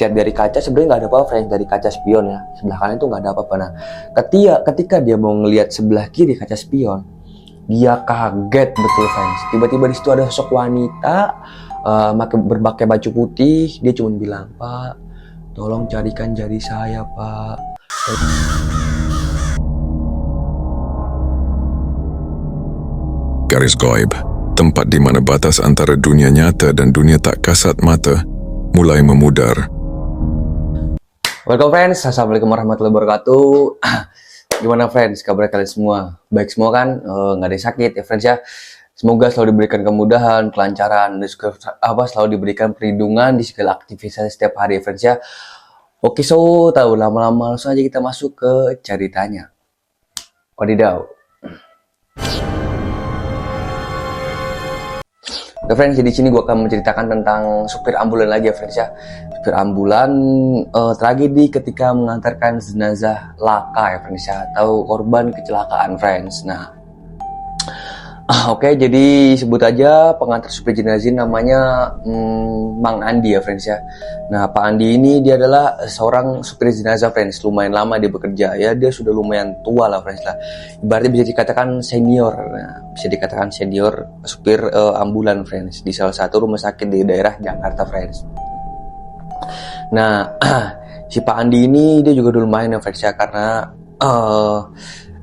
lihat dari kaca sebenarnya nggak ada apa-apa friends, dari kaca spion ya, sebelah kanan itu nggak ada apa-apa. Nah, ketika dia mau ngelihat sebelah kiri kaca spion, dia kaget betul friends. Tiba-tiba di situ ada sosok wanita berpakai baju putih. Dia cuma bilang, "Pak, tolong carikan jari saya, Pak." Garis Goib, tempat di mana batas antara dunia nyata dan dunia tak kasat mata mulai memudar. Welcome friends, assalamualaikum warahmatullahi wabarakatuh. Gimana friends, kabar kalian semua? Baik semua kan? Nggak ada yang sakit ya friends ya. Semoga selalu diberikan kemudahan, kelancaran, dan juga selalu diberikan perlindungan di segala aktivitas setiap hari ya friends ya. Oke, so tahu lama-lama langsung aja kita masuk ke ceritanya. Wadidaw. Oke friends, jadi di sini gue akan menceritakan tentang supir ambulan lagi ya friends ya. Supir ambulan tragedi ketika mengantarkan jenazah laka ya friends ya, atau korban kecelakaan friends. Nah, oke, jadi sebut aja pengantar supir jenazah namanya Mang Andi ya friends ya. Nah, Pak Andi ini dia adalah seorang supir jenazah friends. Lumayan lama dia bekerja ya, dia sudah lumayan tua lah friends lah. Ibaratnya bisa dikatakan senior. Nah, bisa dikatakan senior supir ambulan friends di salah satu rumah sakit di daerah Jakarta friends. Nah, si Pak Andi ini dia juga dulu main ya friends ya, karena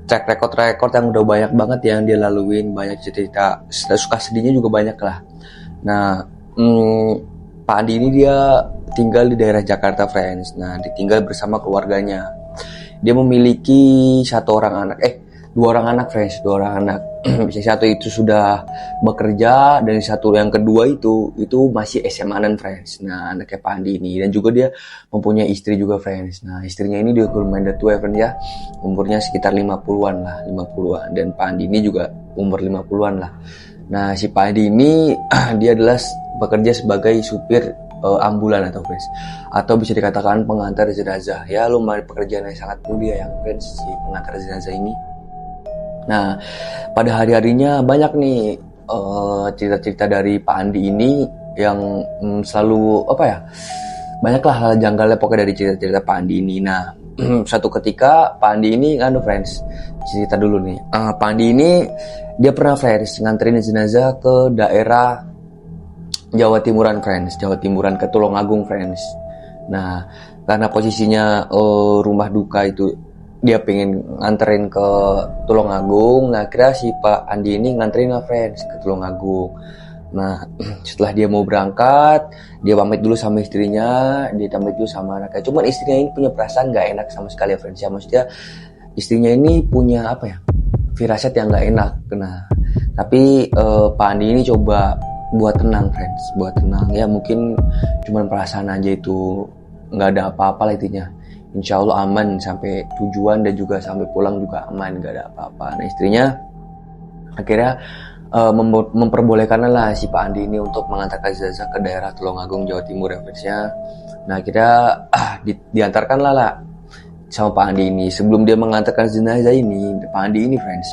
track record yang udah banyak banget yang dia laluin, banyak cerita suka sedihnya juga banyak lah. Nah, Pak Andi ini dia tinggal di daerah Jakarta friends. Nah, ditinggal bersama keluarganya. Dia memiliki dua orang anak friends, dua orang anak. Satu itu sudah bekerja dan yang kedua itu masih SMA-an friends. Nah, anaknya Pak Andi ini, dan juga dia mempunyai istri juga friends. Nah, istrinya ini dia lumayan tua ya friends ya. Umurnya sekitar 50-an lah, 50-an, dan Pak Andi ini juga umur 50-an lah. Nah, si Pak Andi ini dia adalah bekerja sebagai supir ambulan atau friends, atau bisa dikatakan pengantar jenazah. Ya, lumayan pekerjaan yang sangat mulia ya friends, si pengantar jenazah ini. Nah, pada hari-harinya banyak nih cerita-cerita dari Pak Andi ini yang selalu banyaklah hal janggalnya pokoknya dari cerita-cerita Pak Andi ini. Nah, satu ketika Pak Andi ini friends, cerita dulu nih. Pak Andi ini dia pernah friends nganterin jenazah ke daerah Jawa Timuran friends, Jawa Timuran ke Tulungagung friends. Nah, karena posisinya rumah duka itu dia pengen nganterin ke Tulungagung. Nah, kira si Pak Andi ini nganterin lah friends ke Tulungagung. Nah, setelah dia mau berangkat, dia pamit dulu sama istrinya, dia pamit dulu sama anaknya. Cuman istrinya ini punya perasaan gak enak sama sekali ya friends ya. Maksudnya istrinya ini punya firasat yang gak enak. Nah, tapi Pak Andi ini coba buat tenang friends, buat tenang ya, mungkin cuman perasaan aja itu, nggak ada apa-apa lah intinya. Insya Allah aman sampai tujuan dan juga sampai pulang juga aman, gak ada apa-apa. Nah, istrinya akhirnya memperbolehkan lah si Pak Andi ini untuk mengantarkan jenazah ke daerah Tulungagung Jawa Timur ya friends ya. Nah, akhirnya diantarkan lah sama Pak Andi ini. Sebelum dia mengantarkan jenazah ini, Pak Andi ini friends,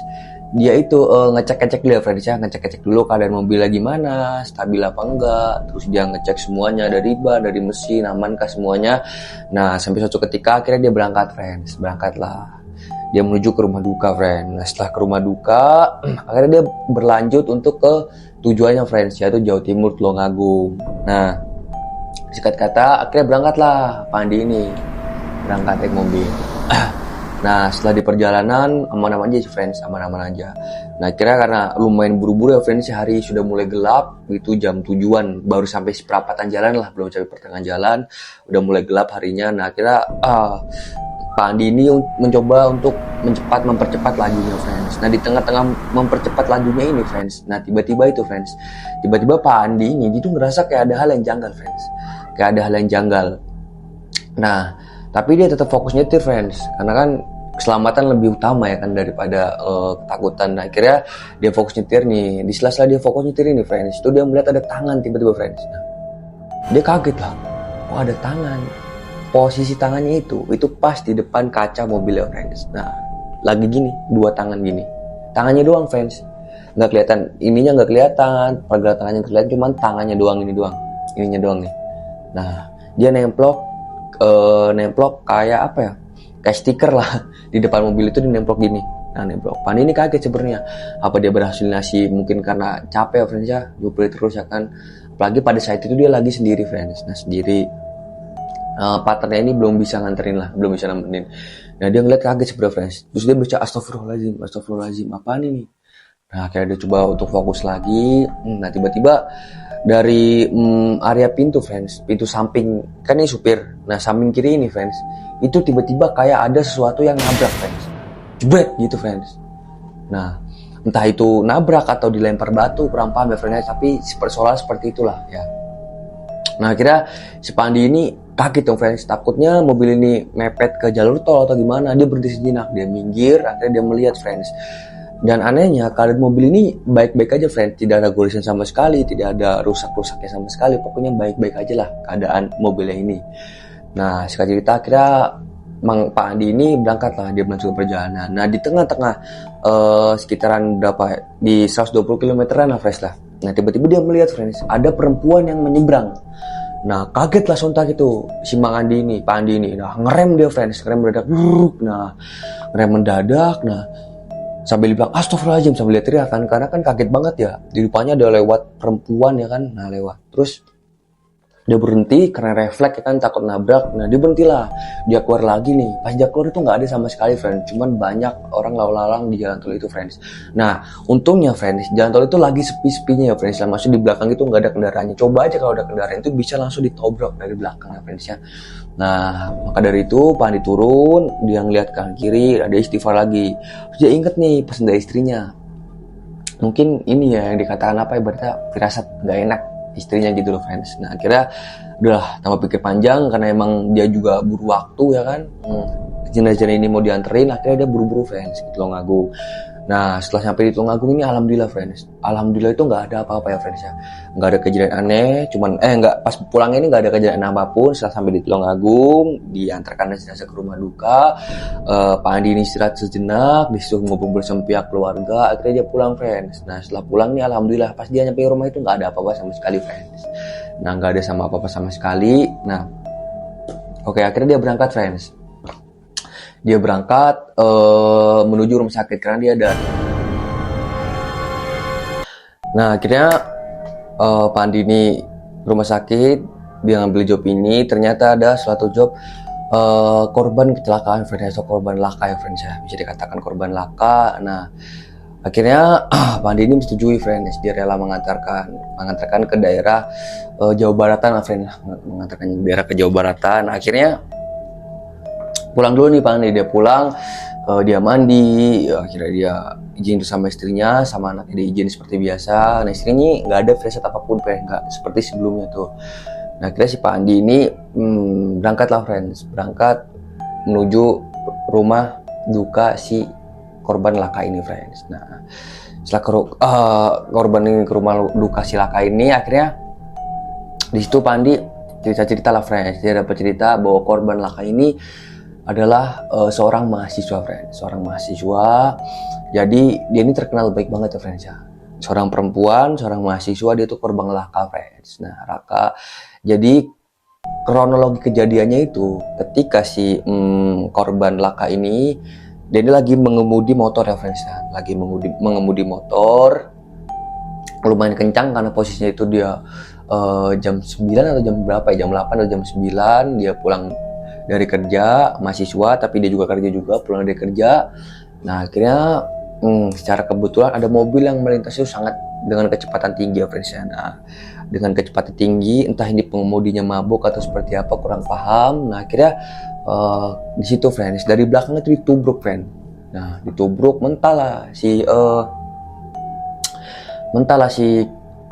dia itu ngecek dulu ya friends ya, ngecek dulu keadaan mobilnya gimana, stabil apa enggak. Terus dia ngecek semuanya dari ban, dari mesin, amankah semuanya. Nah, sampai suatu ketika akhirnya dia berangkat friends, berangkatlah dia menuju ke rumah duka friends. Nah, setelah ke rumah duka akhirnya dia berlanjut untuk ke tujuannya friends, yaitu Jawa Timur Tulungagung. Nah, singkat kata akhirnya berangkatlah Pak Andi ini, berangkat naik mobil. Nah, setelah di perjalanan aman-aman aja sih friends, aman-aman aja. Nah, kira karena lumayan buru-buru ya friends, hari sudah mulai gelap, itu jam tujuan, baru sampai seperempatan jalan lah, belum sampai pertengahan jalan, udah mulai gelap harinya. Nah, kira Pak Andi ini mencoba untuk mempercepat lajunya friends. Nah, di tengah-tengah mempercepat lajunya ini friends, nah tiba-tiba Pak Andi ini itu ngerasa kayak ada hal yang janggal friends, Nah, tapi dia tetap fokus nyetir friends, karena kan keselamatan lebih utama ya kan daripada ketakutan. Nah, akhirnya dia fokus nyetir nih. Di sela-sela dia fokus nyetir ini friends, itu dia melihat ada tangan tiba-tiba friends. Nah, dia kaget lah, oh ada tangan. Posisi tangannya itu pas di depan kaca mobilnya friends. Nah, lagi gini, dua tangan gini, tangannya doang friends, nggak kelihatan, ininya nggak kelihatan, pergerak tangannya kelihatan, cuman tangannya doang, ininya doang nih. Nah, dia nemplok nemplok kayak apa ya, kayak stiker lah di depan mobil itu, di nemplok gini. Nah, nemplok. Pandi ini kaget sebenarnya, apa dia berhalusinasi, mungkin karena capek ya friends ya, nyupir terus ya kan. Apalagi pada saat itu dia lagi sendiri friends. Nah sendiri, partnernya ini belum bisa nganterin lah, belum bisa nemenin. Nah dia ngeliat kaget sebenarnya friends. Terus dia baca astagfirullahaladzim, astagfirullahaladzim, apaan ini? Nah akhirnya dia coba untuk fokus lagi. Nah tiba-tiba dari area pintu friends, pintu samping, kan ini supir. Nah samping kiri ini friends, itu tiba-tiba kayak ada sesuatu yang nabrak friends. Jebret gitu friends. Nah entah itu nabrak atau dilempar batu, kurang paham ya friends, tapi seolah seperti itulah ya. Nah akhirnya si Pandi ini kaget dong friends, takutnya mobil ini mepet ke jalur tol atau gimana. Dia berhenti sejenak, dia minggir, akhirnya dia melihat friends. Dan anehnya keadaan mobil ini baik-baik aja friends, tidak ada goresan sama sekali, tidak ada rusak-rusaknya sama sekali, pokoknya baik-baik aja lah keadaan mobilnya ini. Nah singkat cerita akhirnya Pak Andi ini berangkat lah, dia melanjutkan perjalanan. Nah di tengah-tengah sekitaran berapa, di 120 kilometeran lah friends lah. Nah tiba-tiba dia melihat friends, ada perempuan yang menyeberang. Nah kaget lah sontak itu si Pak Andi ini. Nah ngerem dia friends, ngerem mendadak. Nah ngerem mendadak. Nah sambil dibilang astagfirullahaladzim, sambil dia teriak kan, karena kan kaget banget ya. Di depannya ada lewat perempuan ya kan. Nah lewat, terus dia berhenti karena refleks ya kan, takut nabrak. Nah dia berhentilah, dia keluar lagi nih. Pas dia keluar itu nggak ada sama sekali friends, cuman banyak orang lalu lalang di jalan tol itu friends. Nah untungnya friends, jalan tol itu lagi sepi-sepinya ya friends. Maksudnya di belakang itu nggak ada kendaraannya. Coba aja kalau ada kendaraan itu bisa langsung ditobrak dari belakang ya friends ya. Nah maka dari itu Pandi turun, dia ngeliat kanan kiri, ada istighfar lagi. Terus dia inget nih pesan dari istrinya. Mungkin ini ya yang dikatakan apa ya, berarti firasat nggak enak istrinya gitu loh friends. Nah akhirnya udah tambah pikir panjang karena emang dia juga buru waktu ya kan. Jenazah ini mau dianterin, akhirnya dia buru-buru friends ke Tulungagung. Nah setelah sampai di Tulungagung ini alhamdulillah friends, alhamdulillah itu nggak ada apa-apa ya friends ya, nggak ada kejadian aneh. Cuman nggak, pas pulangnya ini nggak ada kejadian apapun. Setelah sampai di Tulungagung, diantarkan jenazah ke rumah duka. Pak Andi ini istirahat sejenak, disuruh ngobrol bersama pihak keluarga, akhirnya dia pulang friends. Nah setelah pulang nih alhamdulillah pas dia nyampe rumah itu nggak ada apa-apa sama sekali friends. Nah nggak ada sama apa-apa sama sekali. Nah oke, akhirnya dia berangkat friends. Dia berangkat menuju rumah sakit karena dia ada. Nah akhirnya Pak Andi ini rumah sakit, dia ngambil job ini, ternyata ada suatu job korban kecelakaan friends, atau korban laka ya friends ya, bisa dikatakan korban laka. Nah akhirnya Pak Andi ini menyetujui friends, dia rela mengantarkan ke daerah Jawa Baratan lah friends, mengantarkan daerah ke Jawa Baratan. Nah, akhirnya pulang dulu nih Pak Andi, dia pulang, dia mandi, akhirnya dia izin sama istrinya, sama anaknya dia izin seperti biasa. Nah istrinya nggak ada firasat apapun, nggak seperti sebelumnya tuh. Nah akhirnya si Pak Andi ini berangkat lah friends, berangkat menuju rumah duka si korban laka ini friends. Nah setelah korban ini ke rumah duka si laka ini, akhirnya di situ Pak Andi cerita lah friends, dia dapat cerita bahwa korban laka ini adalah seorang mahasiswa friends, seorang mahasiswa. Jadi dia ini terkenal baik banget ya friends ya, seorang perempuan, seorang mahasiswa, dia tuh korban laka friends. Nah laka, jadi kronologi kejadiannya itu ketika si korban laka ini, dia ini lagi mengemudi motor ya friends ya, lagi mengemudi motor lumayan kencang karena posisinya itu dia jam 9 atau jam berapa ya, jam 8 atau jam 9 dia pulang dari kerja, mahasiswa tapi dia juga kerja juga, pulang dari kerja. Nah akhirnya secara kebetulan ada mobil yang melintas itu sangat dengan kecepatan tinggi ya friends ya. Nah dengan kecepatan tinggi, entah ini pengemudinya mabuk atau seperti apa, kurang paham. Nah akhirnya di situ friends, dari belakang itu ditubruk friends. Nah ditubruk mental lah si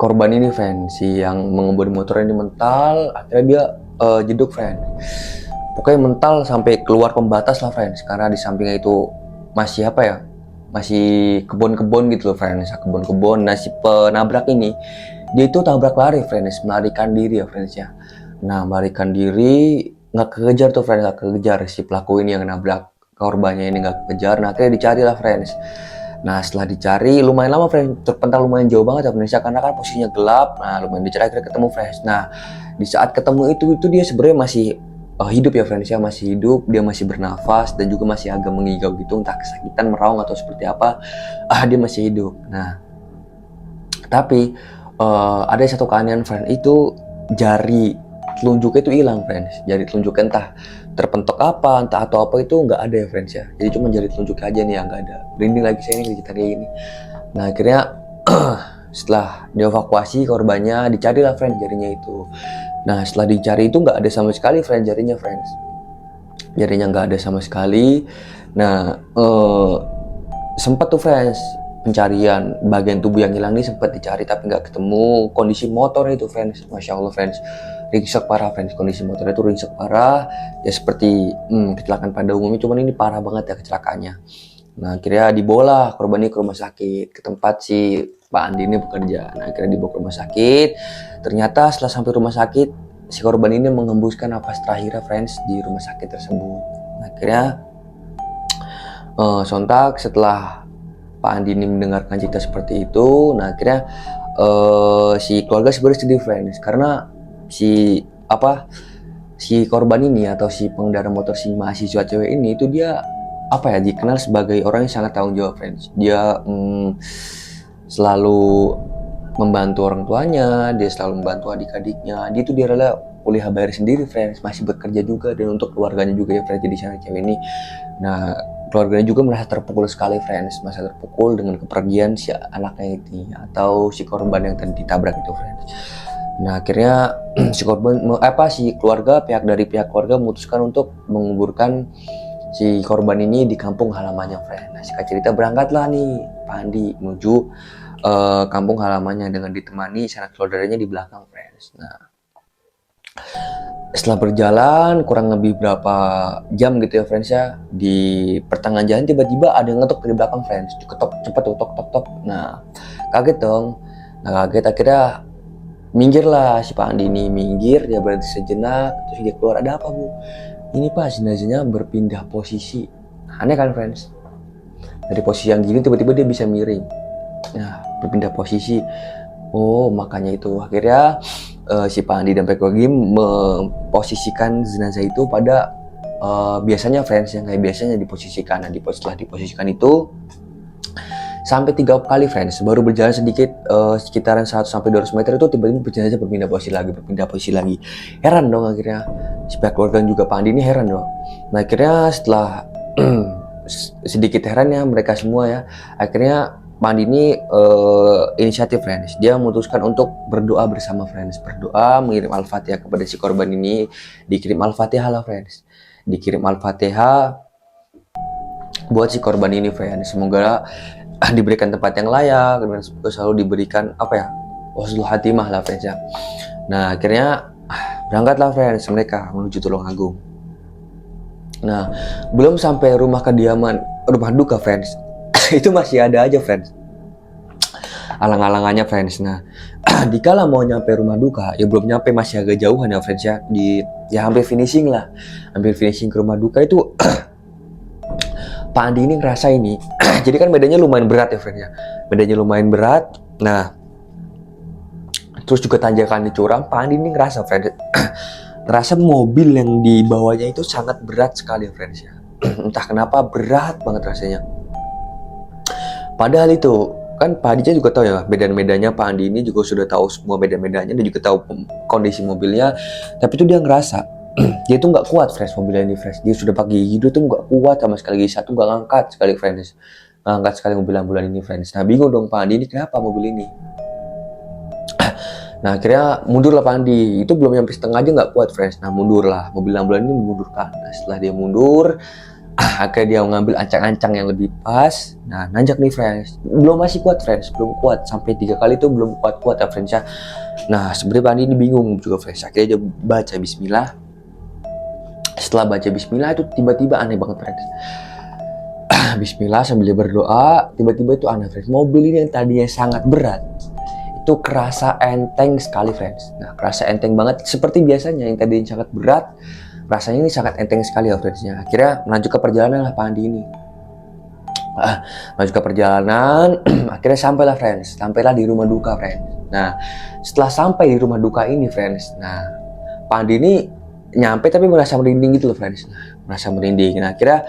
korban ini friends, si yang mengemudi motor ini mental. Akhirnya dia jeduk friends, pokoknya mental sampai keluar pembatas lah friends, karena di sampingnya itu masih apa ya, masih kebun-kebun gitu loh friends, kebun-kebun. Nah si penabrak ini, dia itu tabrak lari friends, melarikan diri ya friends ya. Nah melarikan diri, nggak kekejar tuh friends, nggak kekejar si pelaku ini yang nabrak korbannya ini, nggak kekejar. Nah akhirnya dicari lah friends. Nah setelah dicari lumayan lama friends, terpental lumayan jauh banget ya friends ya, karena kan posisinya gelap. Nah lumayan dicari, akhirnya ketemu friends. Nah di saat ketemu itu dia sebenarnya masih hidup ya friends ya, masih hidup, dia masih bernafas dan juga masih agak mengigau gitu, entah kesakitan, meraung atau seperti apa, dia masih hidup. Nah, tapi ada satu keanehan friend, itu jari telunjuknya itu hilang friends. Jari telunjuknya entah terpentok apa, entah atau apa itu nggak ada ya friends ya. Jadi cuma jari telunjuknya aja nih yang nggak ada. Merinding lagi saya ini cerita kayak gini. Nah akhirnya setelah dievakuasi korbannya, dicarilah friends jarinya itu. Nah setelah dicari itu nggak ada sama sekali friends jarinya friends. Jarinya nggak ada sama sekali. Nah sempat tuh friends pencarian bagian tubuh yang hilang ini, sempat dicari tapi nggak ketemu. Kondisi motor itu friends, masya Allah friends, ringsek parah friends. Kondisi motor itu ringsek parah ya, seperti kecelakaan pada umumnya, cuman ini parah banget ya kecelakaannya. Nah akhirnya dibawa korban ini ke rumah sakit, ke tempat si Pak Andi ini bekerja. Nah akhirnya dibawa ke rumah sakit. Ternyata setelah sampai rumah sakit, si korban ini mengembuskan napas terakhir friends di rumah sakit tersebut. Nah akhirnya sontak setelah Pak Andi ini mendengarkan cerita seperti itu, nah akhirnya si keluarga sebenarnya sedih friends, karena si korban ini atau si pengendara motor, si mahasiswa cewek ini itu dia dikenal sebagai orang yang sangat tanggung jawab friends. Dia selalu membantu orang tuanya, dia selalu membantu adik-adiknya. Dia rela kuliah bayar sendiri friends, masih bekerja juga, dan untuk keluarganya juga ya friends. Jadi si cewek ini, nah keluarganya juga merasa terpukul sekali friends, merasa terpukul dengan kepergian si anaknya ini atau si korban yang tadi ditabrak itu friends. Nah akhirnya si keluarga, pihak keluarga memutuskan untuk menguburkan si korban ini di kampung halamannya friends. Nah singkat cerita berangkatlah nih Pak Andi menuju kampung halamannya dengan ditemani sanak saudaranya di belakang friends. Nah setelah berjalan kurang lebih berapa jam gitu ya friends ya, di pertengahan jalan tiba-tiba ada yang ngetok dari belakang friends. Ketok cepet tuh, tok. Nah kaget dong. Nah kaget, akhirnya minggir lah si Pak Andi ini, minggir, dia berhenti sejenak, terus dia keluar. Ada apa bu? Ini pak, jenazahnya berpindah posisi. Aneh kan friends, dari posisi yang gini tiba-tiba dia bisa miring. Nah berpindah posisi, oh makanya itu. Akhirnya si Pak Andi dan Pak Kogi memposisikan jenazah itu pada biasanya friends, yang kayak biasanya diposisikan. Nah setelah diposisikan itu sampai 3 kali friends, baru berjalan sedikit sekitaran 100-200 meter itu tiba-tiba jenazah berpindah posisi lagi. Heran dong akhirnya si pihak keluarga juga Pak Andi ini heran dong. Nah akhirnya setelah sedikit herannya mereka semua ya, akhirnya Pak Andi ini inisiatif friends, dia memutuskan untuk berdoa bersama friends, berdoa mengirim Al-Fatihah kepada si korban ini. Dikirim Al-Fatihah lah friends, dikirim Al-Fatihah buat si korban ini friends, semoga diberikan tempat yang layak dan selalu diberikan husnul khatimah lah friends ya. Nah akhirnya berangkatlah friends mereka menuju Tulungagung. Nah belum sampai rumah duka friends itu masih ada aja friends alang-alangannya friends. Nah dikala mau nyampe rumah duka, ya belum nyampe, masih agak jauhan ya friends ya, hampir finishing ke rumah duka itu. Pak Andi ini ngerasa ini jadi kan medannya lumayan berat ya friends ya, medannya lumayan berat. Nah terus juga tanjakannya curam. Pak Andi ini ngerasa friends ngerasa mobil yang dibawanya itu sangat berat sekali ya friends ya. Entah kenapa berat banget rasanya, padahal itu kan Pak Andi juga tahu ya medan-medannya. Pak Andi ini juga sudah tahu semua medan-medannya dan juga tahu kondisi mobilnya, tapi itu dia ngerasa dia tuh nggak kuat friends mobilnya ini friends. Dia sudah pakai gigi tuh nggak kuat sama sekali, gigi satu nggak ngangkat sekali friends, nggak angkat sekali mobil ambulan ini friends. Nah bingung dong Pak Andi ini kenapa mobil ini. Nah akhirnya mundur lah Pak Andi, itu belum nyampe setengah aja nggak kuat friends. Nah mundur lah, mobil ambulan ini mengundurkan. Nah setelah dia mundur, akhirnya dia mengambil ancang-ancang yang lebih pas. Nah nanjak nih friends, masih kuat friends, belum kuat, sampai 3 kali itu belum kuat ya friends ya. Nah sebenarnya Pak Andi ini bingung juga friends, akhirnya dia baca bismillah. Setelah baca bismillah itu tiba-tiba aneh banget friends. Bismillah sambil dia berdoa, tiba-tiba itu aneh friends, mobil ini yang tadinya sangat berat itu kerasa enteng sekali friends. Nah kerasa enteng banget, seperti biasanya yang tadinya sangat berat, rasanya ini sangat enteng sekali ya friendsnya. Akhirnya melanjutkan perjalanan lah Pak Andi ini. Melanjutkan perjalanan, akhirnya sampailah di rumah duka, friends. Nah, setelah sampai di rumah duka ini, friends, nah Pak Andi ini nyampe tapi merasa merinding gitu loh friends. Merasa merinding. Nah akhirnya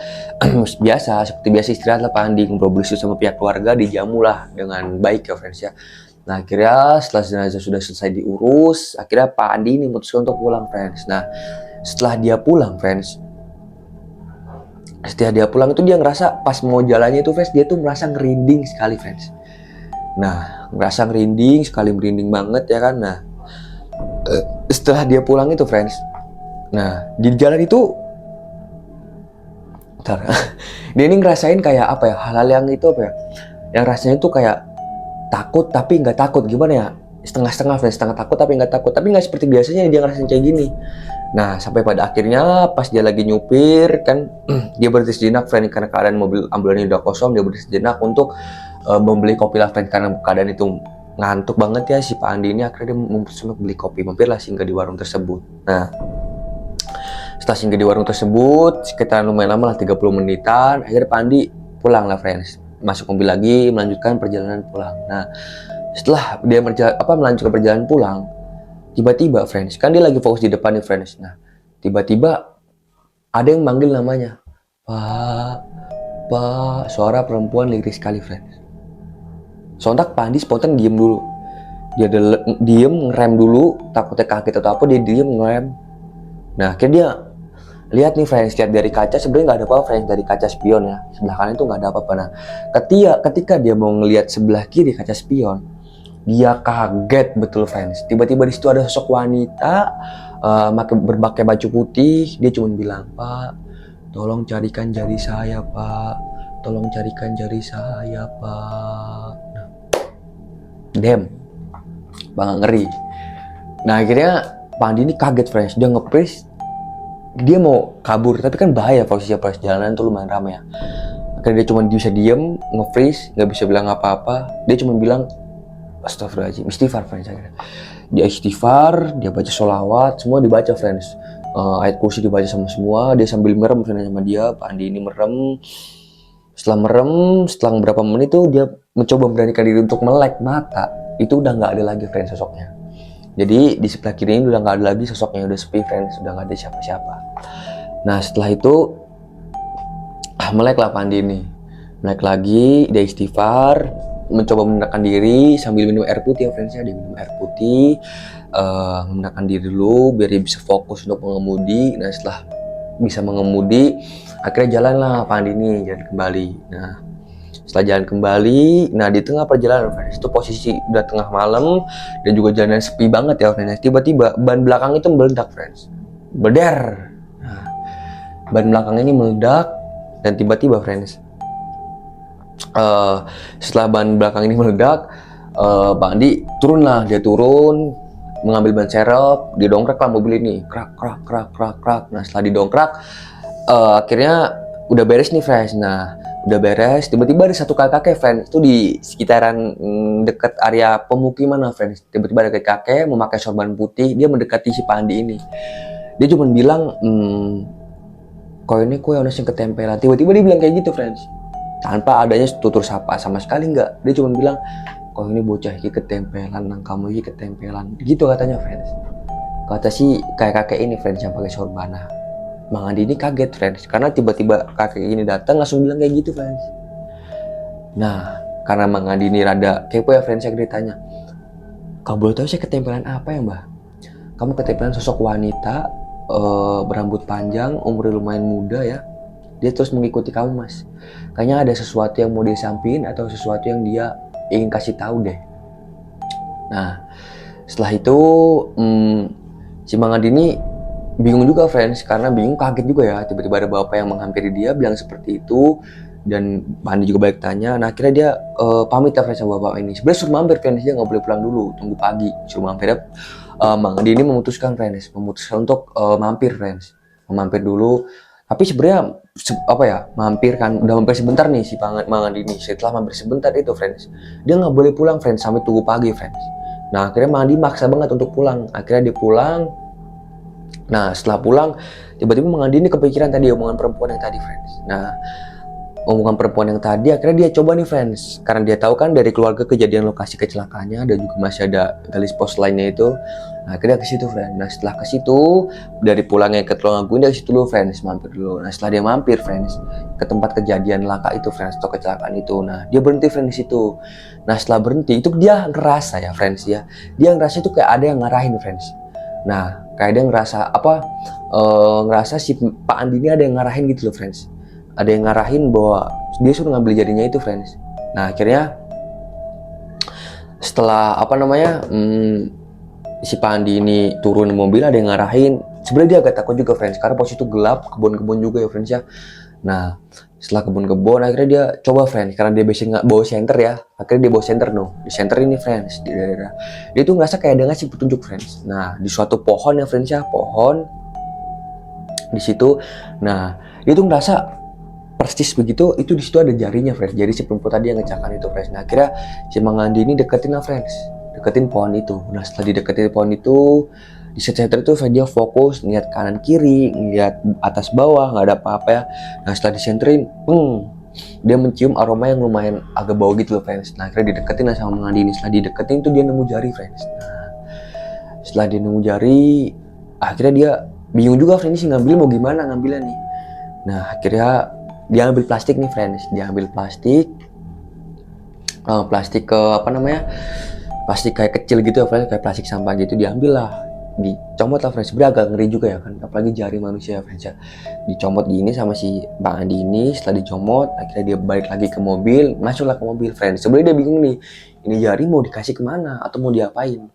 seperti biasa istirahat lah Pak Andi, ngobrol sama pihak keluarga, dijamu lah dengan baik ya friends ya. Nah akhirnya setelah jenazah sudah selesai diurus, akhirnya Pak Andi ini memutuskan untuk pulang friends. Nah setelah dia pulang friends, itu dia ngerasa pas mau jalannya itu friends, dia tuh merasa ngerinding sekali friends. Nah ngerasa ngerinding sekali, merinding banget ya kan. Nah setelah dia pulang itu friends, nah di jalan itu dia ini ngerasain kayak apa ya, hal-hal yang itu apa ya, yang rasanya itu kayak takut tapi nggak takut, gimana ya, setengah-setengah friends, setengah takut tapi nggak seperti biasanya dia ngerasain kayak gini. Nah sampai pada akhirnya pas dia lagi nyupir kan, dia berhenti sejenak friend, karena keadaan mobil ambulannya udah kosong. Dia berhenti sejenak untuk membeli kopi lah friend, karena keadaan itu ngantuk banget ya si Pak Andi ini. Akhirnya dia memutuskan untuk beli kopi, mampirlah singgah di warung tersebut. Nah setelah singgah di warung tersebut sekitar lumayan lama lah, 30 menitan, akhirnya Pak Andi pulang lah friends, masuk mobil lagi melanjutkan perjalanan pulang. Nah setelah dia melanjutkan perjalanan pulang, tiba-tiba friends, kan dia lagi fokus di depan nih friends. Nah tiba-tiba ada yang manggil namanya, Pak, suara perempuan lirik sekali friends. Sontak Pak Andi spontan diem dulu. Dia diem, ngerem dulu, takutnya kaget atau apa, dia diem ngerem. Nah akhirnya dia lihat nih friends, lihat dari kaca, sebenarnya nggak ada apa-apa friends, dari kaca spion ya, sebelah kanan itu nggak ada apa-apa. Nah ketika dia mau ngelihat sebelah kiri kaca spion, dia kaget betul friends. Tiba-tiba di situ ada sosok wanita berpakai baju putih. Dia cuma bilang, Pak, tolong carikan jari saya Pak, tolong carikan jari saya Pak. Nah, damn, banget ngeri. Nah akhirnya Pak Andi ini kaget friends, dia nge-freeze, dia mau kabur tapi kan bahaya posisinya pas jalanan tuh lumayan ramai ya. Akhirnya dia cuma bisa diem, nge-freeze, nggak bisa bilang apa-apa. Dia cuma bilang astagfirullahaladzim, istighfar friends. Akhirnya dia istighfar, dia baca sholawat, semua dibaca friends. Ayat kursi dibaca sama semua. Dia sambil merem friends sama dia. Pak Andi ini merem. Setelah beberapa menit itu dia mencoba memberanikan diri untuk melek mata. Itu udah nggak ada lagi friends sosoknya. Jadi di sebelah kiri ini udah nggak ada lagi sosoknya, udah sepi friends, udah nggak ada siapa-siapa. Nah setelah itu melek lah Pak Andi ini, melek lagi, dia istighfar, mencoba menenangkan diri sambil minum air putih ya friends ya. Dia minum air putih, menenangkan diri dulu biar dia bisa fokus untuk mengemudi. Nah setelah bisa mengemudi, akhirnya jalan lah Pak Andi ini, jalan kembali. Nah setelah jalan kembali, nah di tengah perjalanan friends, itu posisi udah tengah malam dan juga jalanan sepi banget ya friends. Tiba-tiba ban belakang itu meledak friends, beder. Nah, ban belakang ini meledak dan tiba-tiba friends, setelah ban belakang ini meledak, Pak Andi turun lah, dia turun mengambil ban serep, didongkrak lah mobil ini, krak. Nah setelah didongkrak, akhirnya udah beres nih friends. Nah udah beres, tiba-tiba ada satu kakek friends, itu di sekitaran dekat area pemukiman lah friends. Tiba-tiba ada kakek memakai sorban putih, dia mendekati si Pak Andi ini. Dia cuma bilang, koinnya kue yang ketempelan. Tiba-tiba dia bilang kayak gitu friends, tanpa adanya tutur sapa sama sekali nggak. Dia cuma bilang, kok ini bocah ini ketempelan, nang kamu ini ketempelan, gitu katanya friends. Kata si kayak kakek ini friends yang pakai sorban. Mang Andi ini kaget friends, karena tiba-tiba kakek ini datang langsung bilang kayak gitu friends. Nah karena Mang Andi ini rada kepo ya friends, saya ditanya, kamu boleh tahu saya ketempelan apa ya mbah? Kamu ketempelan sosok wanita, berambut panjang, umurnya lumayan muda ya. Dia terus mengikuti kamu mas. Kayaknya ada sesuatu yang mau dia sampein atau sesuatu yang dia ingin kasih tahu deh. Nah setelah itu si Mang Andi ini bingung juga friends, karena bingung, kaget juga ya, tiba-tiba ada bapak yang menghampiri dia bilang seperti itu. Dan Pak Andi juga balik tanya. Nah akhirnya dia pamit ya friends sama bapak ini. Sebenarnya suruh mampir friends, dia nggak boleh pulang dulu, tunggu pagi, suruh mampir ya. Mang Andi ini memutuskan untuk mampir friends, mampir dulu. Tapi sebenarnya mampir kan, udah mampir sebentar nih si Mang Andi ini. Setelah mampir sebentar itu friends, dia nggak boleh pulang friends sampai tunggu pagi friends. Nah akhirnya Mang Andi maksa banget untuk pulang. Akhirnya dia pulang. Nah setelah pulang, tiba-tiba Mang Andi ini kepikiran tadi omongan perempuan yang tadi friends. Nah omongan perempuan yang tadi, akhirnya dia coba nih friends, karena dia tahu kan dari keluarga kejadian lokasi kecelakaannya dan juga masih ada garis pos lainnya itu. Nah, akhirnya ke situ friends. Nah, setelah ke situ, dari pulangnya ke Tulungagung, dia ke situ dulu friends, mampir dulu. Nah, setelah dia mampir friends ke tempat kejadian laka itu friends, atau kecelakaan itu, nah dia berhenti friends di situ. Nah, setelah berhenti itu dia ngerasa ya friends ya, dia ngerasa itu kayak ada yang ngarahin friends. Nah, kayak dia ngerasa apa, ngerasa si Pak Andi ini ada yang ngarahin gitu loh friends, ada yang ngarahin bahwa dia suruh ngambil jarinya itu friends. Nah, akhirnya setelah apa namanya, si Pak Andi ini turun mobil, ada yang ngarahin. Sebenarnya dia agak takut juga friends, karena posisi itu gelap, kebun-kebun juga ya friends ya. Nah, setelah kebun-kebun akhirnya dia coba friends, karena dia biasanya nggak bawa senter ya, akhirnya dia bawa senter dong, di senter ini friends, di daerah dia tuh ngerasa kayak ada ngasih petunjuk friends. Nah, di suatu pohon ya friends ya, pohon di situ. Nah, dia tuh ngerasa persis begitu, itu di situ ada jarinya friends, jari si perempuan tadi yang ngecakar itu friends. Nah, akhirnya si Mang Andi ini deketin lah friends, deketin pohon itu. Nah, setelah dideketin pohon itu, di center itu dia fokus ngeliat kanan kiri, ngeliat atas bawah, nggak ada apa-apa ya. Nah, setelah disenterin, dia mencium aroma yang lumayan agak bau gitu loh friends. Nah, akhirnya dideketin lah sama Mang Andi ini. Setelah dideketin tuh dia nemu jari friends. Nah, setelah dia nemu jari, akhirnya dia bingung juga friends sih ngambil mau gimana ngambilnya nih. Nah, akhirnya dia ambil plastik nih friends, dia ambil plastik, plastik ke apa namanya, plastik kayak kecil gitu ya friends, kayak plastik sampah gitu, diambil lah, dicomot lah friends. Sebenernya agak ngeri juga ya kan, apalagi jari manusia ya friends ya. Dicomot gini sama si Bang Andi ini. Setelah dicomot, akhirnya dia balik lagi ke mobil, masuklah ke mobil friends. Sebenarnya dia bingung nih, ini jari mau dikasih kemana atau mau diapain.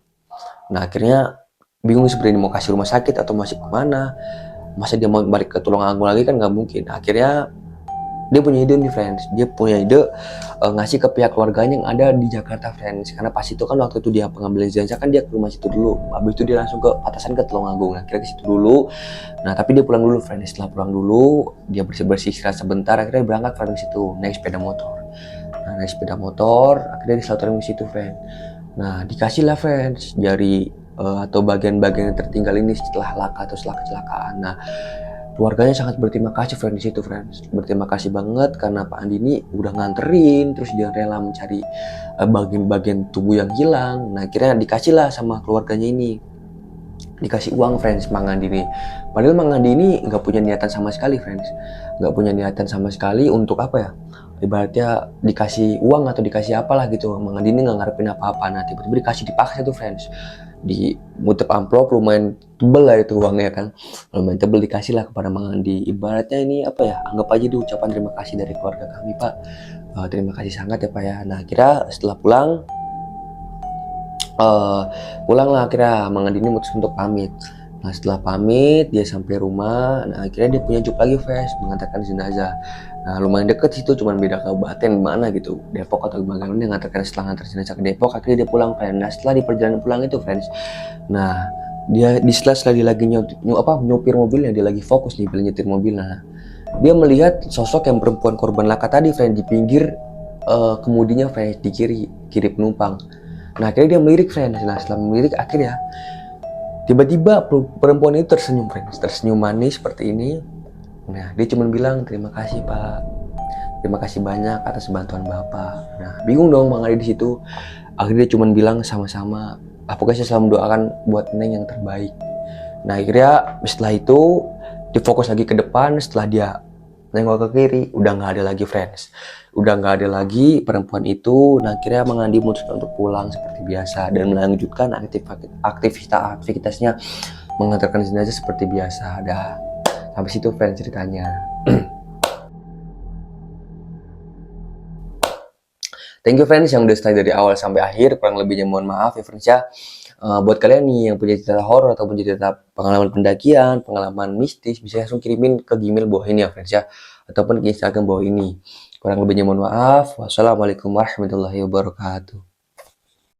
Nah, akhirnya bingung sebenarnya mau kasih rumah sakit atau masih kemana. Masa dia mau balik ke Tulungagung lagi kan nggak mungkin. Akhirnya dia punya ide nih friends, dia punya ide ngasih ke pihak keluarganya yang ada di Jakarta friends, karena pas itu kan waktu itu dia pengambilan jenazah kan dia ke rumah situ dulu, habis itu dia langsung ke atasan ke Tulungagung. Nah, akhirnya ke situ dulu. Nah, tapi dia pulang dulu friends. Setelah pulang dulu, dia bersih-bersih istirahat sebentar, akhirnya berangkat friends situ naik sepeda motor. Nah, naik sepeda motor akhirnya diselatorin ke situ friends. Nah, dikasih lah friends jari atau bagian-bagian yang tertinggal ini setelah laka atau setelah kecelakaan. Nah, keluarganya sangat berterima kasih friends di situ friends, berterima kasih banget karena Pak Andi ini udah nganterin, terus dia rela mencari bagian-bagian tubuh yang hilang. Nah, akhirnya dikasih lah sama keluarganya ini, dikasih uang friends Mang Andi ini. Padahal Mang Andi ini nggak punya niatan sama sekali friends, nggak punya niatan sama sekali untuk apa ya, ibaratnya dikasih uang atau dikasih apalah gitu. Mang Andi ini nggak ngarepin apa-apa. Nah, tiba-tiba dikasih, dipaksa tuh friends, di muter amplop lumayan tebel lah itu uangnya kan, lumayan tebel, dikasih lah kepada Mang Andi. Ibaratnya ini apa ya, anggap aja di ucapan terima kasih dari keluarga kami Pak, terima kasih sangat ya Pak ya. Nah, kira setelah pulang lah akhirnya Mang Andi ini mutus untuk pamit. Nah, setelah pamit dia sampai rumah. Nah, akhirnya dia punya job lagi friends, mengantarkan jenazah. Nah, lumayan deket situ, cuman beda kabupaten mana gitu, Depok atau bagaimana. Dia ngantarkan, setelah ngantar jenazah ke Depok akhirnya dia pulang friends. Nah, setelah di perjalanan pulang itu friends, nah dia di setelah dia lagi nyopir mobilnya, dia lagi fokus nih nyetir mobil. Nah, dia melihat sosok yang perempuan korban laka tadi friends di pinggir kemudinya friends, di kiri penumpang. Nah, akhirnya dia melirik friends. Nah, setelah melirik akhirnya tiba-tiba perempuan itu tersenyum friends, tersenyum manis seperti ini. Nah, dia cuma bilang terima kasih Pak, terima kasih banyak atas bantuan Bapak. Nah, bingung dong Mang Adi di situ. Akhirnya dia cuma bilang sama-sama, pokoknya saya selalu mendoakan buat Neng yang terbaik. Nah, akhirnya setelah itu difokus lagi ke depan. Setelah dia nengok ke kiri, udah nggak ada lagi friends, udah nggak ada lagi perempuan itu. Nah, akhirnya Mang Andi memutuskan untuk pulang seperti biasa dan melanjutkan aktivitasnya, mengantarkan jenazah seperti biasa. Ada sampai situ friends ceritanya. Thank you friends yang udah stay dari awal sampai akhir. Kurang lebihnya mohon maaf ya friends ya. Buat kalian nih yang punya cerita horor atau punya cerita pengalaman pendakian, pengalaman mistis, bisa langsung kirimin ke Gmail bawah ini ya friends ya, ataupun ke Instagram bawah ini. Kurang lebihnya mohon maaf. Wassalamualaikum warahmatullahi wabarakatuh.